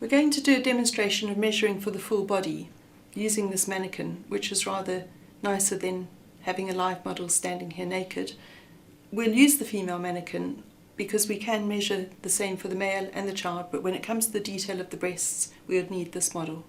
We're going to do a demonstration of measuring for the full body using this mannequin, which is rather nicer than having a live model standing here naked. We'll use the female mannequin because we can measure the same for the male and the child, but when it comes to the detail of the breasts, we would need this model.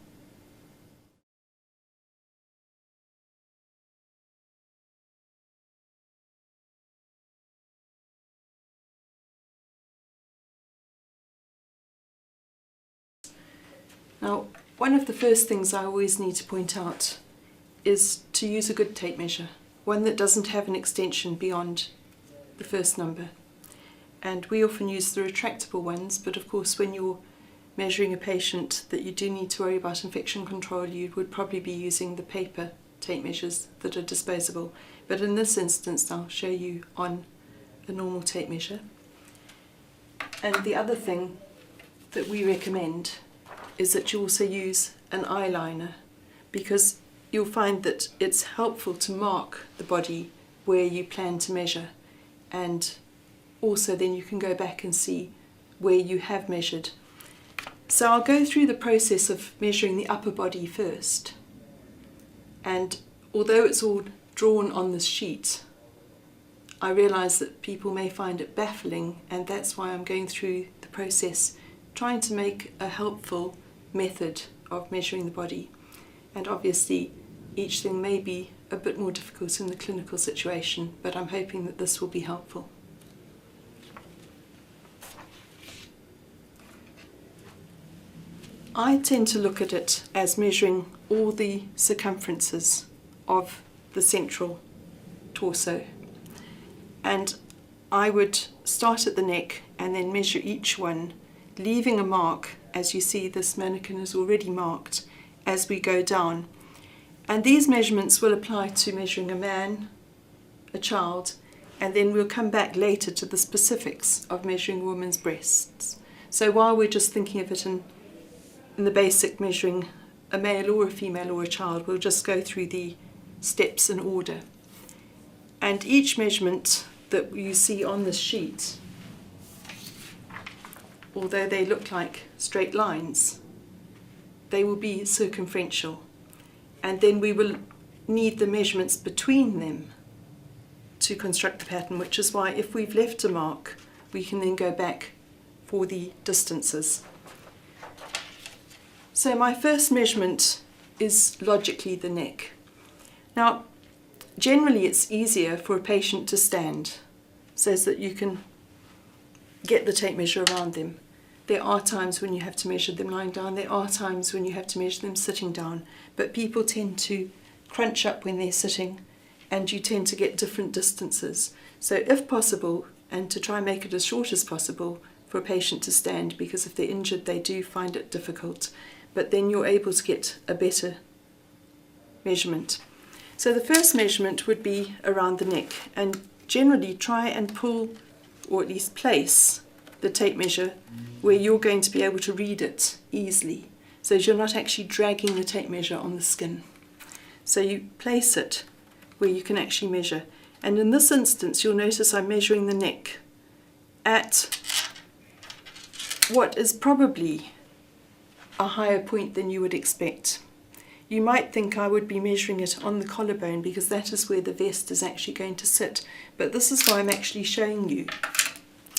Now, one of the first things I always need to point out is to use a good tape measure, one that doesn't have an extension beyond the first number. And we often use the retractable ones, but of course when you're measuring a patient that you do need to worry about infection control, you would probably be using the paper tape measures that are disposable. But in this instance, I'll show you on a normal tape measure. And the other thing that we recommend is that you also use an eyeliner, because you'll find that it's helpful to mark the body where you plan to measure, and also then you can go back and see where you have measured. So I'll go through the process of measuring the upper body first, and although it's all drawn on this sheet, I realise that people may find it baffling, and that's why I'm going through the process trying to make a helpful method of measuring the body. And obviously each thing may be a bit more difficult in the clinical situation, but I'm hoping that this will be helpful. I tend to look at it as measuring all the circumferences of the central torso, and I would start at the neck and then measure each one, leaving a mark. As you see, this mannequin is already marked as we go down. And these measurements will apply to measuring a man, a child, and then we'll come back later to the specifics of measuring a woman's breasts. So while we're just thinking of it in the basic measuring a male or a female or a child, we'll just go through the steps in order. And each measurement that you see on this sheet, although they look like straight lines, they will be circumferential. And then we will need the measurements between them to construct the pattern, which is why if we've left a mark, we can then go back for the distances. So my first measurement is logically the neck. Now, generally it's easier for a patient to stand so that you can get the tape measure around them. There are times when you have to measure them lying down, there are times when you have to measure them sitting down, but people tend to crunch up when they're sitting and you tend to get different distances. So if possible, and to try and make it as short as possible for a patient to stand, because if they're injured they do find it difficult, but then you're able to get a better measurement. So the first measurement would be around the neck, and generally try and pull, or at least place, the tape measure where you're going to be able to read it easily, so you're not actually dragging the tape measure on the skin. So you place it where you can actually measure. And in this instance, you'll notice I'm measuring the neck at what is probably a higher point than you would expect. You might think I would be measuring it on the collarbone because that is where the vest is actually going to sit, but this is why I'm actually showing you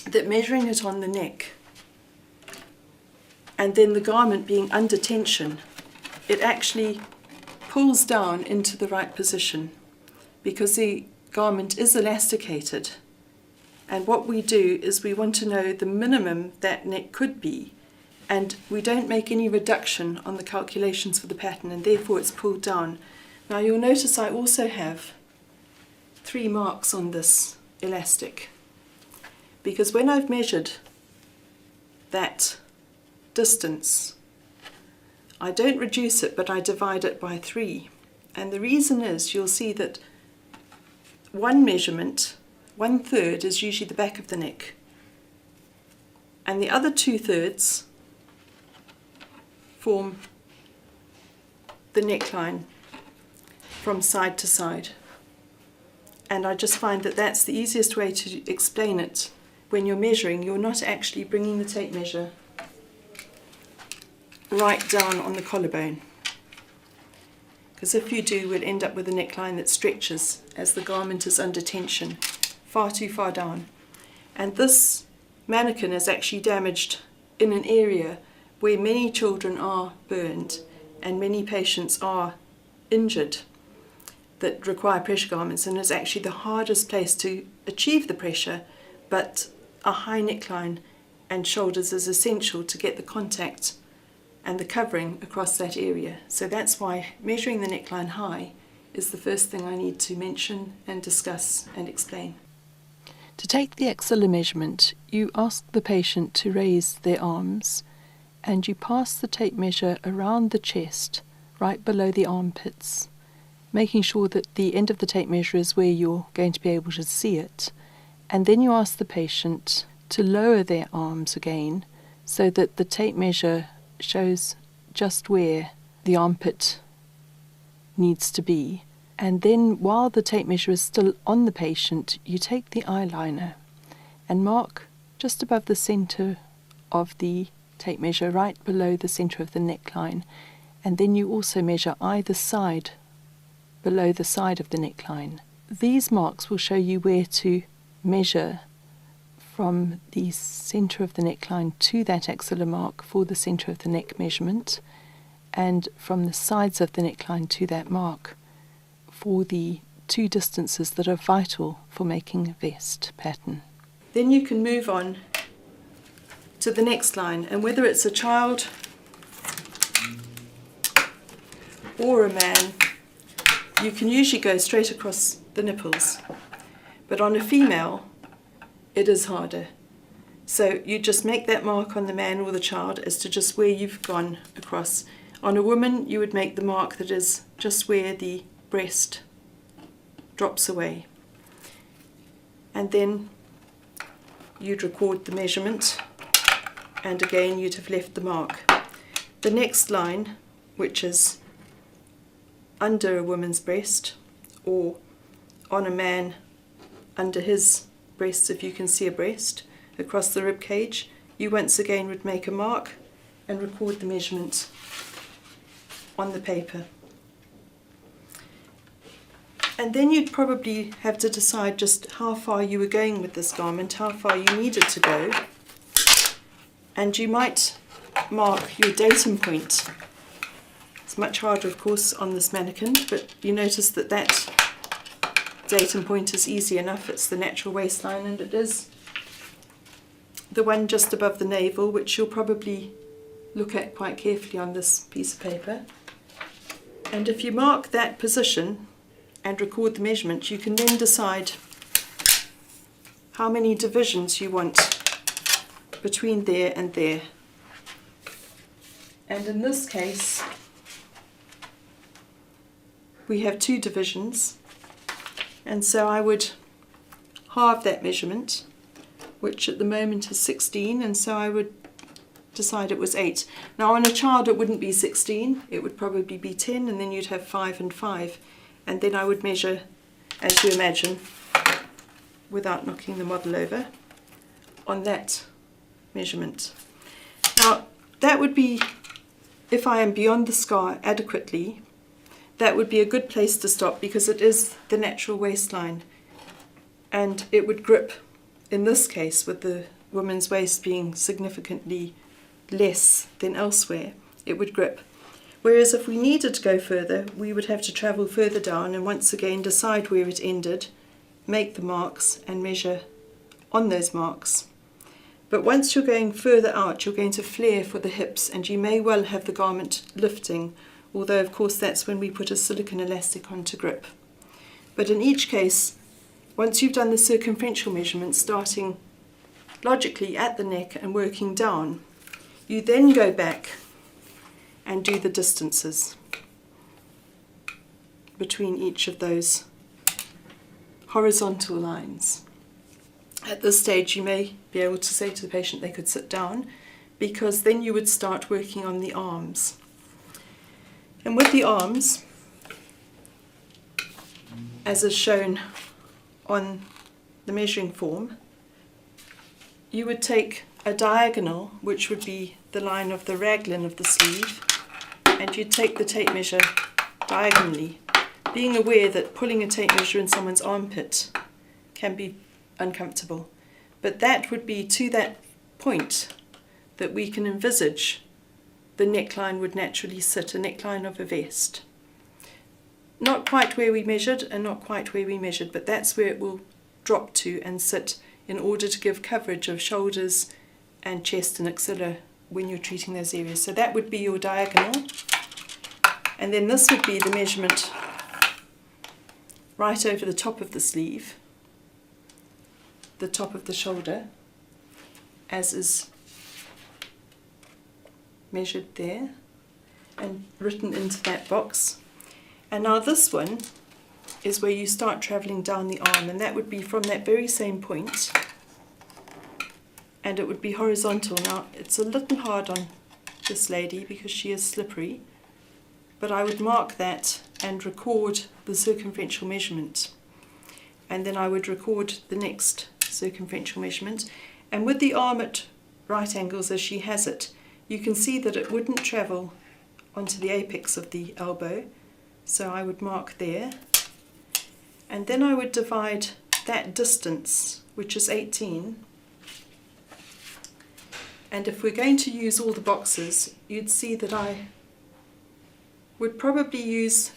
that measuring it on the neck and then the garment being under tension, it actually pulls down into the right position because the garment is elasticated. And what we do is we want to know the minimum that neck could be, and we don't make any reduction on the calculations for the pattern, and therefore it's pulled down. Now you'll notice I also have 3 marks on this elastic, because when I've measured that distance, I don't reduce it, but I divide it by 3. And the reason is, you'll see that one measurement, 1/3 is usually the back of the neck, and the other 2/3 form the neckline from side to side. And I just find that that's the easiest way to explain it. When you're measuring, you're not actually bringing the tape measure right down on the collarbone. Because if you do, we'll end up with a neckline that stretches as the garment is under tension, far too far down. And this mannequin is actually damaged in an area where many children are burned and many patients are injured that require pressure garments, and it's actually the hardest place to achieve the pressure, but a high neckline and shoulders is essential to get the contact and the covering across that area. So that's why measuring the neckline high is the first thing I need to mention and discuss and explain. To take the axilla measurement, you ask the patient to raise their arms and you pass the tape measure around the chest, right below the armpits, making sure that the end of the tape measure is where you're going to be able to see it. And then you ask the patient to lower their arms again so that the tape measure shows just where the armpit needs to be. And then while the tape measure is still on the patient, you take the eyeliner and mark just above the center of the tape measure, right below the center of the neckline. And then you also measure either side below the side of the neckline. These marks will show you where to measure from the center of the neckline to that axilla mark for the center of the neck measurement, and from the sides of the neckline to that mark for the two distances that are vital for making a vest pattern. Then you can move on to the next line, and whether it's a child or a man, you can usually go straight across the nipples, but on a female it is harder. So you just make that mark on the man or the child as to just where you've gone across. On a woman, you would make the mark that is just where the breast drops away. And then you'd record the measurement, and again you'd have left the mark. The next line, which is under a woman's breast, or on a man under his breasts, if you can see a breast, across the rib cage, you once again would make a mark and record the measurement on the paper. And then you'd probably have to decide just how far you were going with this garment, how far you needed to go, and you might mark your datum point. It's much harder, of course, on this mannequin, but you notice that that datum point is easy enough. It's the natural waistline, and it is the one just above the navel, which you'll probably look at quite carefully on this piece of paper. And if you mark that position and record the measurement, you can then decide how many divisions you want between there and there. And in this case, we have 2 divisions. And so I would halve that measurement, which at the moment is 16, and so I would decide it was 8. Now on a child it wouldn't be 16, it would probably be 10, and then you'd have 5 and 5. And then I would measure, as you imagine, without knocking the model over, on that measurement. Now that would be, if I am beyond the scar adequately, that would be a good place to stop, because it is the natural waistline, and it would grip, in this case with the woman's waist being significantly less than elsewhere, it would grip. Whereas if we needed to go further, we would have to travel further down and once again decide where it ended, make the marks and measure on those marks. But once you're going further out, you're going to flare for the hips, and you may well have the garment lifting, although of course that's when we put a silicone elastic on to grip. But in each case, once you've done the circumferential measurement, starting logically at the neck and working down, you then go back and do the distances between each of those horizontal lines. At this stage, you may be able to say to the patient they could sit down, because then you would start working on the arms. And with the arms, as is shown on the measuring form, you would take a diagonal, which would be the line of the raglan of the sleeve, and you'd take the tape measure diagonally, being aware that pulling a tape measure in someone's armpit can be uncomfortable. But that would be to that point that we can envisage the neckline would naturally sit, a neckline of a vest. Not quite where we measured and not quite where we measured, but that's where it will drop to and sit in order to give coverage of shoulders and chest and axilla when you're treating those areas. So that would be your diagonal, and then this would be the measurement right over the top of the sleeve, the top of the shoulder, as is measured there and written into that box. And now this one is where you start travelling down the arm, and that would be from that very same point, and it would be horizontal. Now it's a little hard on this lady because she is slippery, but I would mark that and record the circumferential measurement, and then I would record the next circumferential measurement. And with the arm at right angles as she has it, you can see that it wouldn't travel onto the apex of the elbow, so I would mark there, and then I would divide that distance, which is 18, and if we're going to use all the boxes, you'd see that I would probably use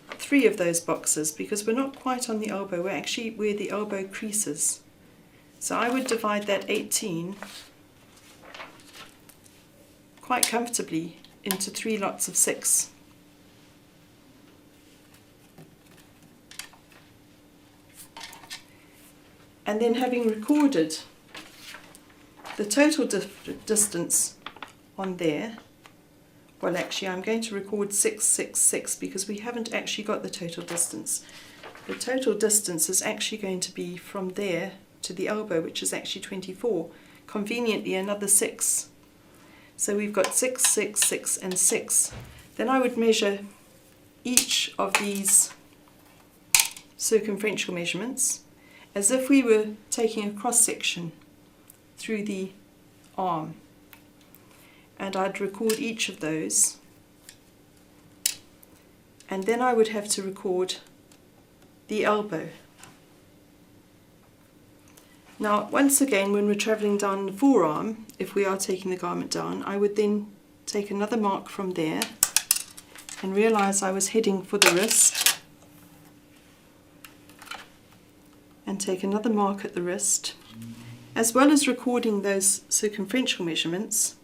3 of those boxes, because we're not quite on the elbow, we're actually where the elbow creases. So I would divide that 18 quite comfortably into 3 lots of 6. And then, having recorded the total distance on there, well, actually I'm going to record 666 because we haven't actually got the total distance. The total distance is actually going to be from there to the elbow, which is actually 24, conveniently another 6. So we've got 6, 6, 6 and 6. Then I would measure each of these circumferential measurements as if we were taking a cross section through the arm, and I'd record each of those, and then I would have to record the elbow. Now once again, when we're travelling down the forearm, if we are taking the garment down, I would then take another mark from there and realise I was heading for the wrist, and take another mark at the wrist. As well as recording those circumferential measurements,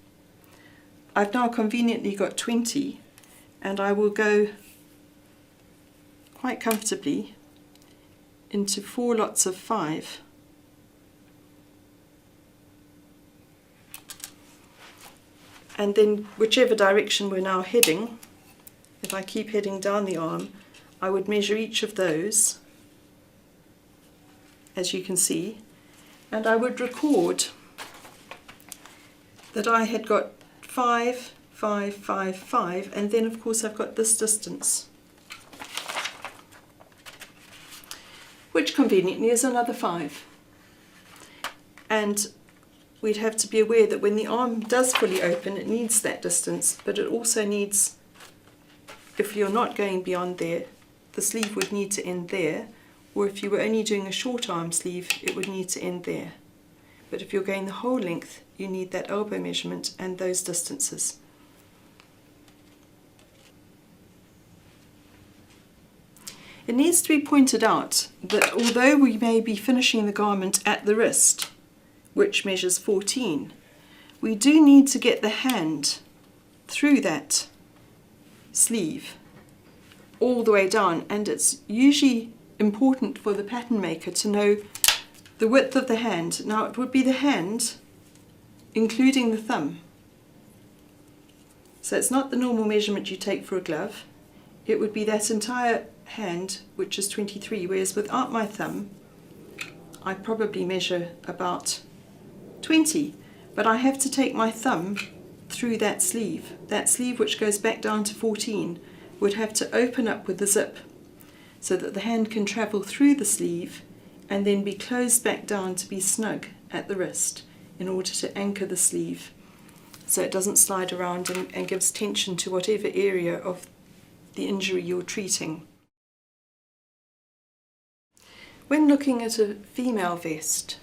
I've now conveniently got 20, and I will go quite comfortably into 4 lots of 5. And then whichever direction we're now heading, if I keep heading down the arm, I would measure each of those, as you can see, and I would record that I had got 5, 5, 5, 5, and then of course I've got this distance, which conveniently is another 5. And we'd have to be aware that when the arm does fully open, it needs that distance, but it also needs, if you're not going beyond there, the sleeve would need to end there, or if you were only doing a short arm sleeve, it would need to end there. But if you're going the whole length, you need that elbow measurement and those distances. It needs to be pointed out that although we may be finishing the garment at the wrist, which measures 14, we do need to get the hand through that sleeve all the way down, and it's usually important for the pattern maker to know the width of the hand. Now it would be the hand including the thumb, so it's not the normal measurement you take for a glove, it would be that entire hand, which is 23, whereas without my thumb I probably measure about 20, but I have to take my thumb through that sleeve which goes back down to 14 would have to open up with the zip so that the hand can travel through the sleeve and then be closed back down to be snug at the wrist. in order to anchor the sleeve so it doesn't slide around and gives tension to whatever area of the injury you're treating. When looking at a female vest,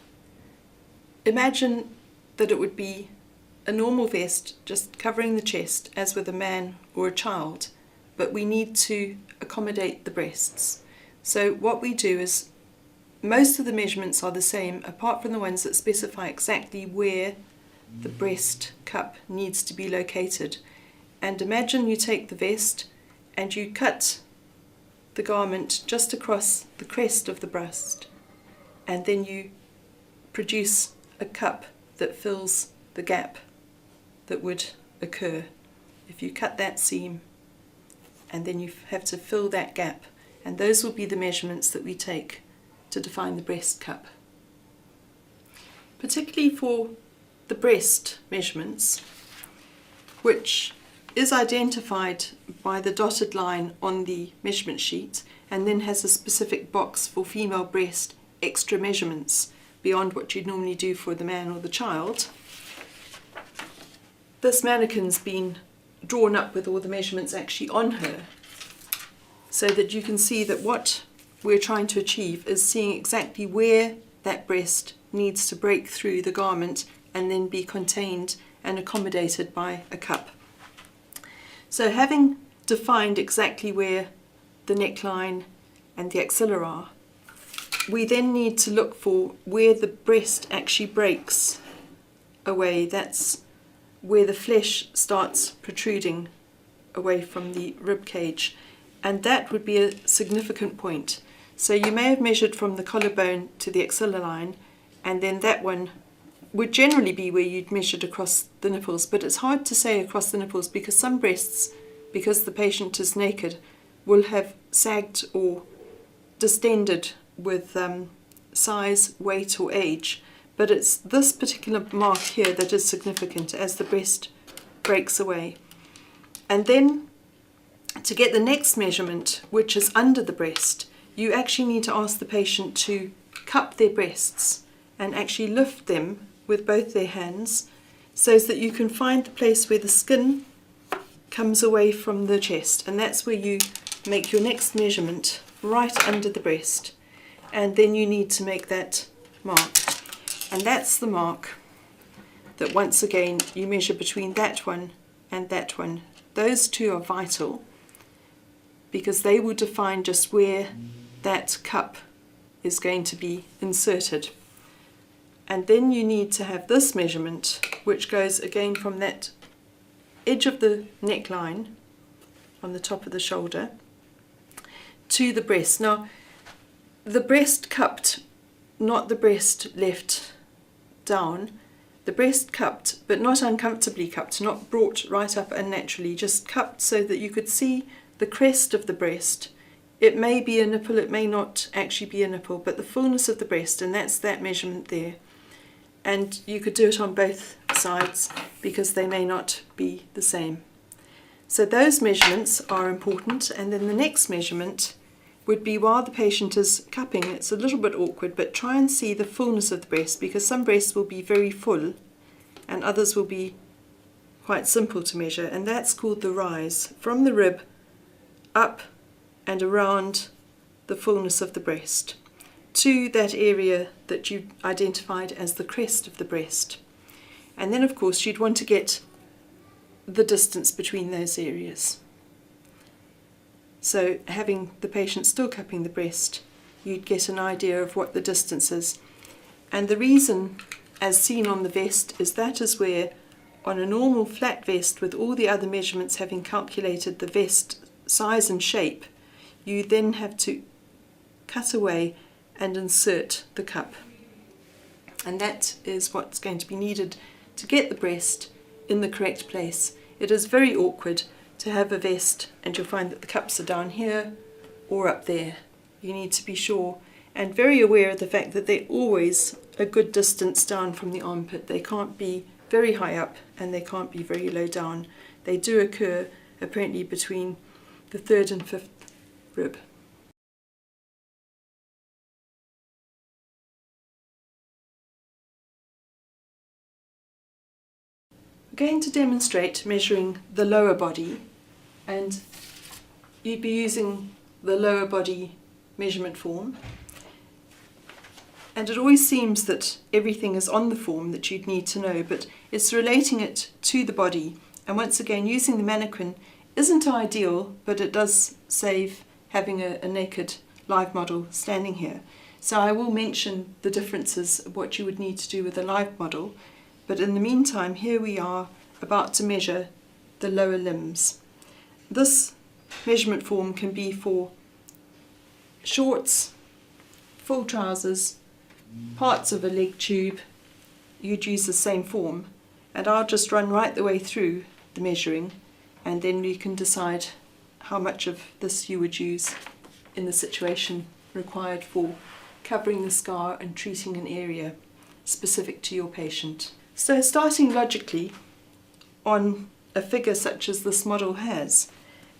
imagine that it would be a normal vest just covering the chest as with a man or a child, but we need to accommodate the breasts. So what we do is most of the measurements are the same apart from the ones that specify exactly where the breast cup needs to be located. And imagine you take the vest and you cut the garment just across the crest of the breast, and then you produce a cup that fills the gap that would occur if you cut that seam, and then you have to fill that gap, and those will be the measurements that we take to define the breast cup. Particularly for the breast measurements, which is identified by the dotted line on the measurement sheet and then has a specific box for female breast extra measurements beyond what you'd normally do for the man or the child. This mannequin's been drawn up with all the measurements actually on her so that you can see that what we're trying to achieve is seeing exactly where that breast needs to break through the garment and then be contained and accommodated by a cup. So having defined exactly where the neckline and the axilla are, we then need to look for where the breast actually breaks away. That's where the flesh starts protruding away from the rib cage, and that would be a significant point. So you may have measured from the collarbone to the axilla line, and then that one would generally be where you'd measured across the nipples, but it's hard to say across the nipples because some breasts, because the patient is naked, will have sagged or distended with size, weight or age. But it's this particular mark here that is significant as the breast breaks away. And then to get the next measurement, which is under the breast, you actually need to ask the patient to cup their breasts and actually lift them with both their hands so that you can find the place where the skin comes away from the chest, and that's where you make your next measurement, right under the breast, and then you need to make that mark, and that's the mark that once again you measure between that one and that one. Those two are vital because they will define just where that cup is going to be inserted. And then you need to have this measurement, which goes again from that edge of the neckline on the top of the shoulder to the breast. Now, the breast cupped, not the breast left down. The breast cupped, but not uncomfortably cupped, not brought right up unnaturally, just cupped so that you could see the crest of the breast. It may be a nipple, it may not actually be a nipple, but the fullness of the breast, and that's that measurement there. And you could do it on both sides because they may not be the same. So those measurements are important, and then the next measurement would be while the patient is cupping. It's a little bit awkward, but try and see the fullness of the breast, because some breasts will be very full and others will be quite simple to measure, and that's called the rise from the rib up and around the fullness of the breast to that area that you identified as the crest of the breast. And then of course you'd want to get the distance between those areas. So having the patient still cupping the breast, you'd get an idea of what the distance is. And the reason, as seen on the vest, is that is where on a normal flat vest with all the other measurements having calculated the vest size and shape, you then have to cut away and insert the cup. And that is what's going to be needed to get the breast in the correct place. It is very awkward to have a vest and you'll find that the cups are down here or up there. You need to be sure and very aware of the fact that they're always a good distance down from the armpit. They can't be very high up and they can't be very low down. They do occur apparently between the 3rd and 5th rib. going to demonstrate measuring the lower body, and you'd be using the lower body measurement form. And it always seems that everything is on the form that you'd need to know, but it's relating it to the body. And once again, using the mannequin isn't ideal, but it does save having a naked live model standing here. So I will mention the differences of what you would need to do with a live model. But in the meantime, here we are about to measure the lower limbs. This measurement form can be for shorts, full trousers, parts of a leg tube. You'd use the same form, and I'll just run right the way through the measuring, and then you can decide how much of this you would use in the situation required for covering the scar and treating an area specific to your patient. So starting logically on a figure such as this model has,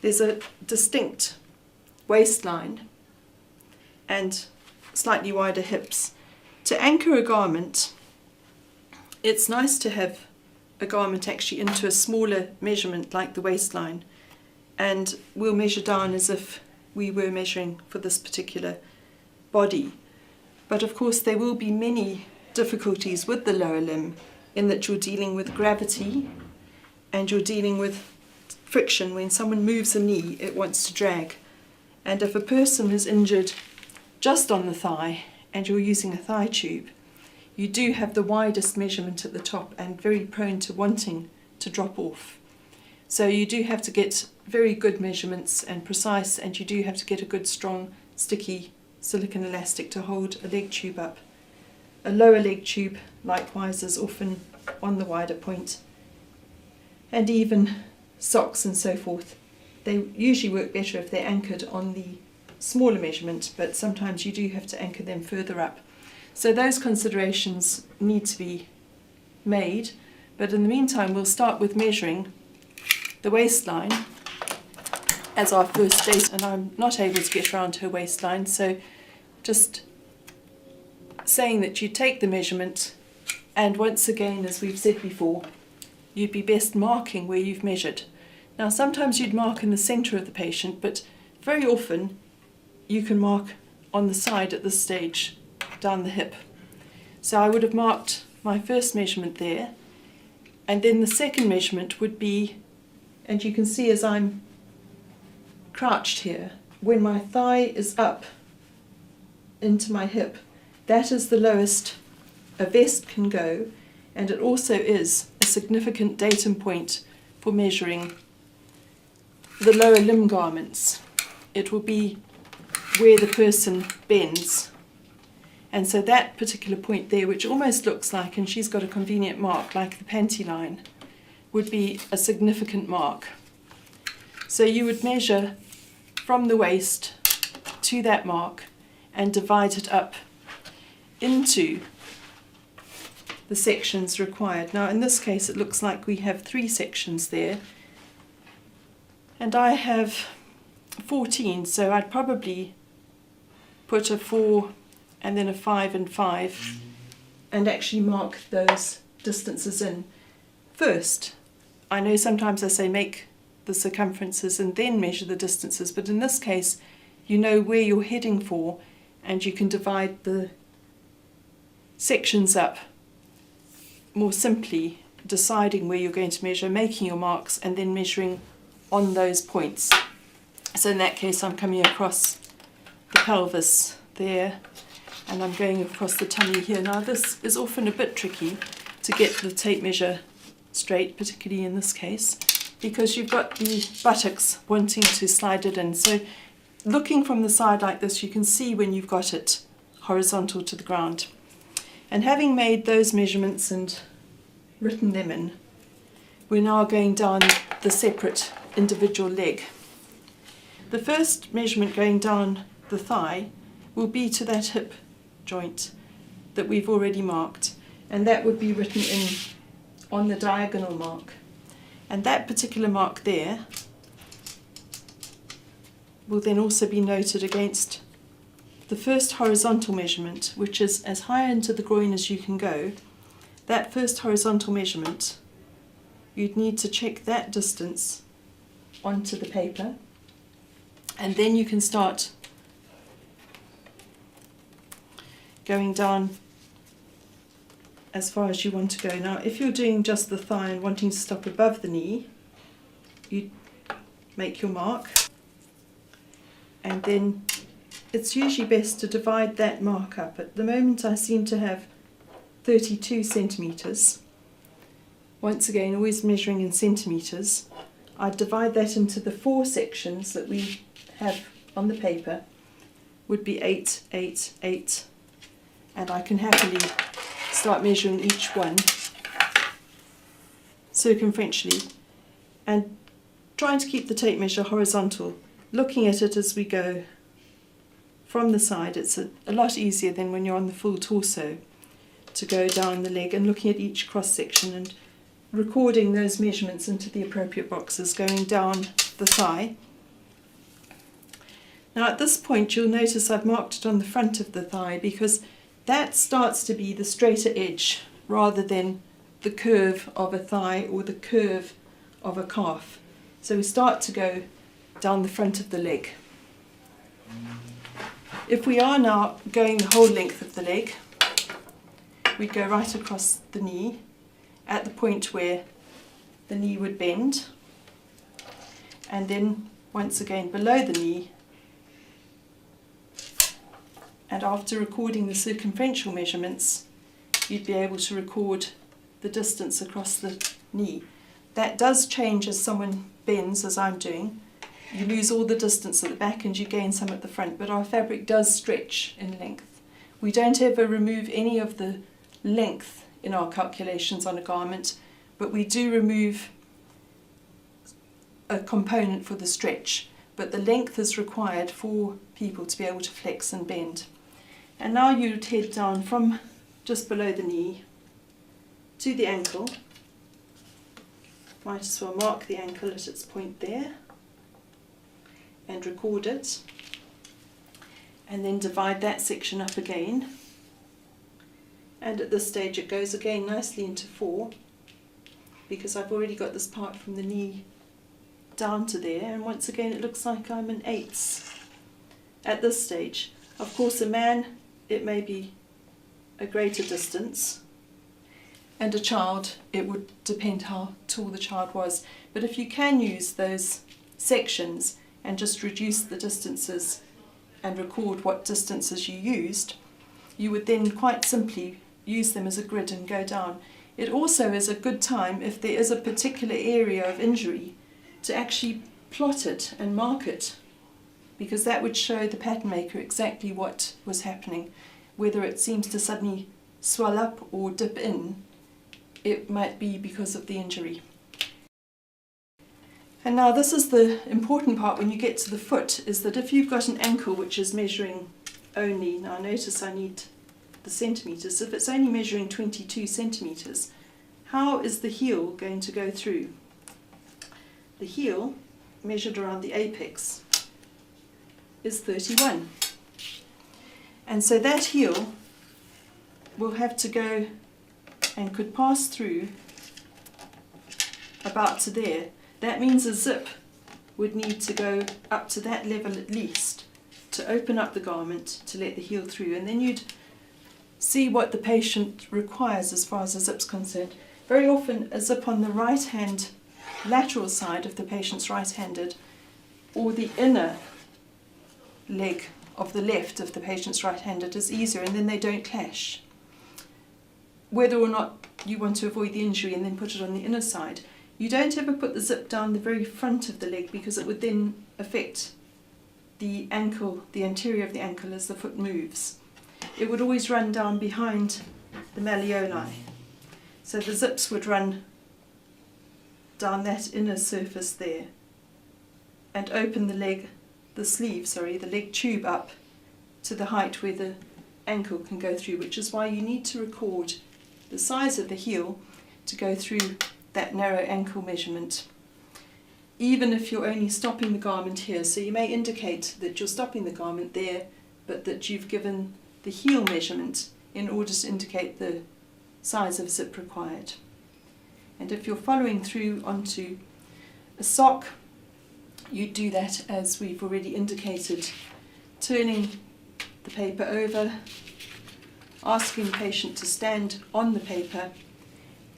there's a distinct waistline and slightly wider hips. To anchor a garment, it's nice to have a garment actually into a smaller measurement like the waistline, and we'll measure down as if we were measuring for this particular body. But of course there will be many difficulties with the lower limb in that you're dealing with gravity and you're dealing with friction. When someone moves a knee, it wants to drag. And if a person is injured just on the thigh and you're using a thigh tube, you do have the widest measurement at the top and very prone to wanting to drop off. So you do have to get very good measurements and precise, and you do have to get a good strong sticky silicone elastic to hold a leg tube up. A lower leg tube likewise is often on the wider point, and even socks and so forth. They usually work better if they're anchored on the smaller measurement, but sometimes you do have to anchor them further up. So those considerations need to be made, but in the meantime we'll start with measuring the waistline as our first stage, and I'm not able to get around her waistline, so just saying that you take the measurement, and once again, as we've said before, you'd be best marking where you've measured. Now sometimes you'd mark in the centre of the patient, but very often you can mark on the side at this stage, down the hip. So I would have marked my first measurement there, and then the second measurement would be, and you can see as I'm crouched here, when my thigh is up into my hip, that is the lowest a vest can go, and it also is a significant datum point for measuring the lower limb garments. It will be where the person bends. And so that particular point there, which almost looks like, and she's got a convenient mark like the panty line, would be a significant mark. So you would measure from the waist to that mark and divide it up into the sections required. Now in this case it looks like we have 3 sections there, and I have 14, so I'd probably put a 4 and then a 5 and 5 and actually mark those distances in first. I know sometimes I say make the circumferences and then measure the distances, but in this case you know where you're heading for and you can divide the sections up more simply, deciding where you're going to measure, making your marks and then measuring on those points. So in that case I'm coming across the pelvis there and I'm going across the tummy here. Now this is often a bit tricky to get the tape measure straight, particularly in this case, because you've got the buttocks wanting to slide it in. So looking from the side like this, you can see when you've got it horizontal to the ground. And having made those measurements and written them in, we're now going down the separate individual leg. The first measurement going down the thigh will be to that hip joint that we've already marked, and that would be written in on the diagonal mark. And that particular mark there will then also be noted against the first horizontal measurement, which is as high into the groin as you can go. That first horizontal measurement you'd need to check that distance onto the paper, and then you can start going down as far as you want to go. Now, if you're doing just the thigh and wanting to stop above the knee, you make your mark, and then it's usually best to divide that mark up. At the moment I seem to have 32 centimetres. Once again, always measuring in centimetres. I divide that into the 4 sections that we have on the paper, would be 8, 8, 8, and I can happily start measuring each one circumferentially and trying to keep the tape measure horizontal, looking at it as we go from the side. It's a lot easier than when you're on the full torso to go down the leg and looking at each cross section and recording those measurements into the appropriate boxes, going down the thigh. Now at this point you'll notice I've marked it on the front of the thigh because that starts to be the straighter edge rather than the curve of a thigh or the curve of a calf. So we start to go down the front of the leg. If we are now going the whole length of the leg, we go right across the knee at the point where the knee would bend, and then once again below the knee, and after recording the circumferential measurements you'd be able to record the distance across the knee. That does change as someone bends, as I'm doing. You lose all the distance at the back and you gain some at the front, but our fabric does stretch in length. We don't ever remove any of the length in our calculations on a garment, but we do remove a component for the stretch, but the length is required for people to be able to flex and bend. And now you'd head down from just below the knee to the ankle. Might as well mark the ankle at its point there and record it, and then divide that section up again, and at this stage it goes again nicely into 4 because I've already got this part from the knee down to there, and once again it looks like I'm in 8s at this stage. Of course a man, it may be a greater distance, and a child it would depend how tall the child was, but if you can use those sections and just reduce the distances and record what distances you used, you would then quite simply use them as a grid and go down. It also is a good time, if there is a particular area of injury, to actually plot it and mark it, because that would show the pattern maker exactly what was happening. Whether it seems to suddenly swell up or dip in, it might be because of the injury. And now this is the important part when you get to the foot, is that if you've got an ankle which is measuring only, now notice I need the centimetres, if it's only measuring 22 centimetres, how is the heel going to go through? The heel, measured around the apex, is 31. And so that heel will have to go and could pass through about to there. That means a zip would need to go up to that level at least to open up the garment to let the heel through, and then you'd see what the patient requires as far as a zip's concerned. Very often a zip on the right hand lateral side if the patient's right-handed, or the inner leg of the left if the patient's right-handed is easier, and then they don't clash. Whether or not you want to avoid the injury and then put it on the inner side, you don't ever put the zip down the very front of the leg because it would then affect the ankle, the anterior of the ankle as the foot moves. It would always run down behind the malleoli. So the zips would run down that inner surface there and open the leg tube up to the height where the ankle can go through, which is why you need to record the size of the heel to go through that narrow ankle measurement, even if you're only stopping the garment here. So you may indicate that you're stopping the garment there, but that you've given the heel measurement in order to indicate the size of zip required. And if you're following through onto a sock, you do that as we've already indicated, turning the paper over, asking the patient to stand on the paper,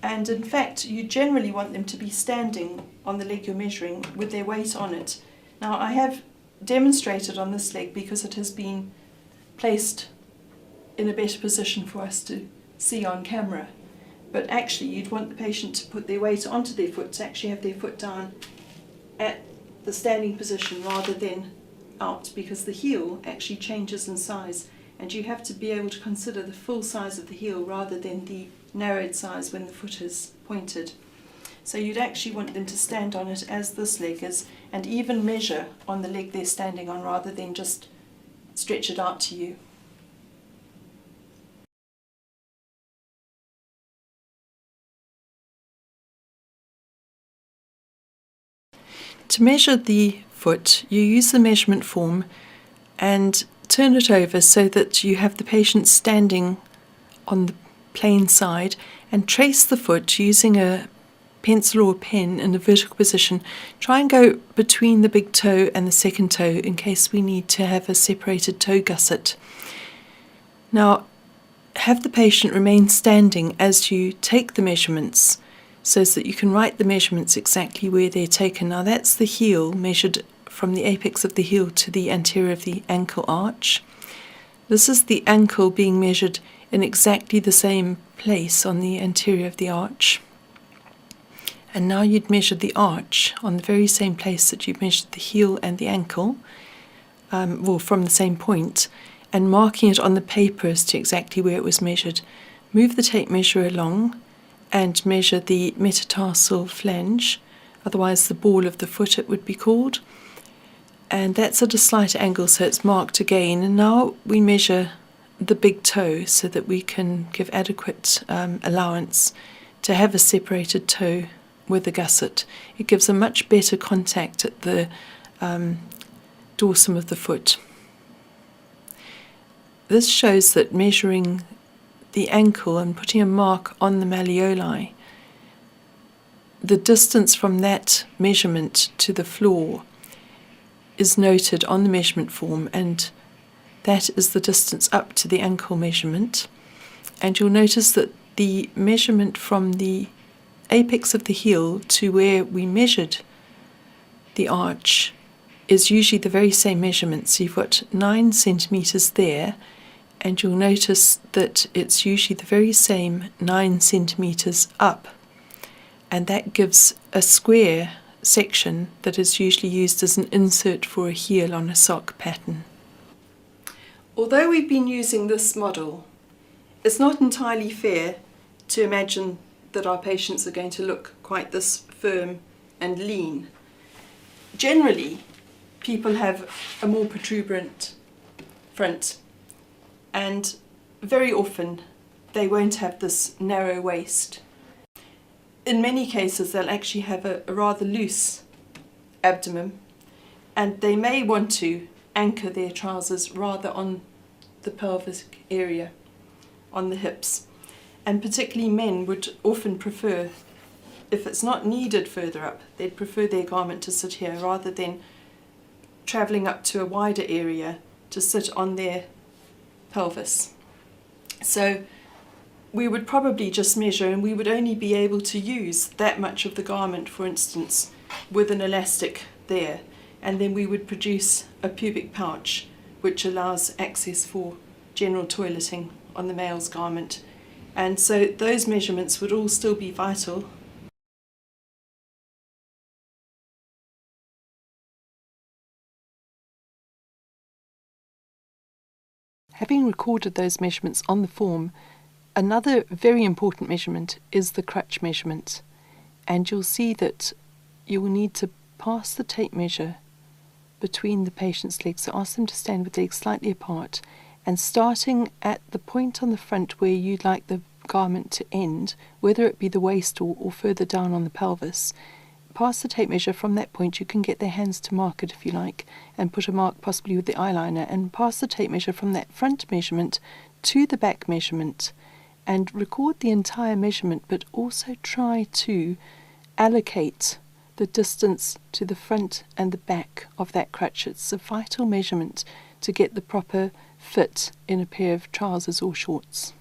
and in fact you generally want them to be standing on the leg you're measuring with their weight on it. Now I have demonstrated on this leg because it has been placed in a better position for us to see on camera, but actually you'd want the patient to put their weight onto their foot, to actually have their foot down at the standing position rather than out, because the heel actually changes in size and you have to be able to consider the full size of the heel rather than the narrowed size when the foot is pointed. So you'd actually want them to stand on it as this leg is, and even measure on the leg they're standing on rather than just stretch it out to you. To measure the foot, you use the measurement form and turn it over so that you have the patient standing on the plain side, and trace the foot using a pencil or a pen in a vertical position. Try and go between the big toe and the second toe in case we need to have a separated toe gusset. Now, have the patient remain standing as you take the measurements so that you can write the measurements exactly where they're taken. Now that's the heel measured from the apex of the heel to the anterior of the ankle arch. This is the ankle being measured in exactly the same place on the anterior of the arch. And now you'd measure the arch on the very same place that you've measured the heel and the ankle, from the same point, and marking it on the paper as to exactly where it was measured. Move the tape measure along and measure the metatarsal flange, otherwise the ball of the foot it would be called. And that's at a slight angle, so it's marked again. And now we measure the big toe so that we can give adequate allowance to have a separated toe with a gusset. It gives a much better contact at the dorsum of the foot. This shows that measuring the ankle and putting a mark on the malleoli, the distance from that measurement to the floor is noted on the measurement form, and that is the distance up to the ankle measurement. And you'll notice that the measurement from the apex of the heel to where we measured the arch is usually the very same measurement. So you've got 9 centimetres there, and you'll notice that it's usually the very same 9 centimetres up, and that gives a square section that is usually used as an insert for a heel on a sock pattern. Although we've been using this model, it's not entirely fair to imagine that our patients are going to look quite this firm and lean. Generally, people have a more protuberant front, and very often they won't have this narrow waist. In many cases they'll actually have a rather loose abdomen, and they may want to anchor their trousers rather on the pelvic area, on the hips. And particularly men would often prefer, if it's not needed further up, they'd prefer their garment to sit here rather than travelling up to a wider area to sit on their pelvis. So we would probably just measure, and we would only be able to use that much of the garment, for instance, with an elastic there, and then we would produce a pubic pouch which allows access for general toileting on the male's garment. And so those measurements would all still be vital. Having recorded those measurements on the form, another very important measurement is the crutch measurement. And you'll see that you will need to pass the tape measure between the patient's legs. So ask them to stand with legs slightly apart, and starting at the point on the front where you'd like the garment to end, whether it be the waist or further down on the pelvis, pass the tape measure from that point. You can get their hands to mark it if you like, and put a mark possibly with the eyeliner, and pass the tape measure from that front measurement to the back measurement, and record the entire measurement, but also try to allocate the distance to the front and the back of that crutch. It's a vital measurement to get the proper fit in a pair of trousers or shorts.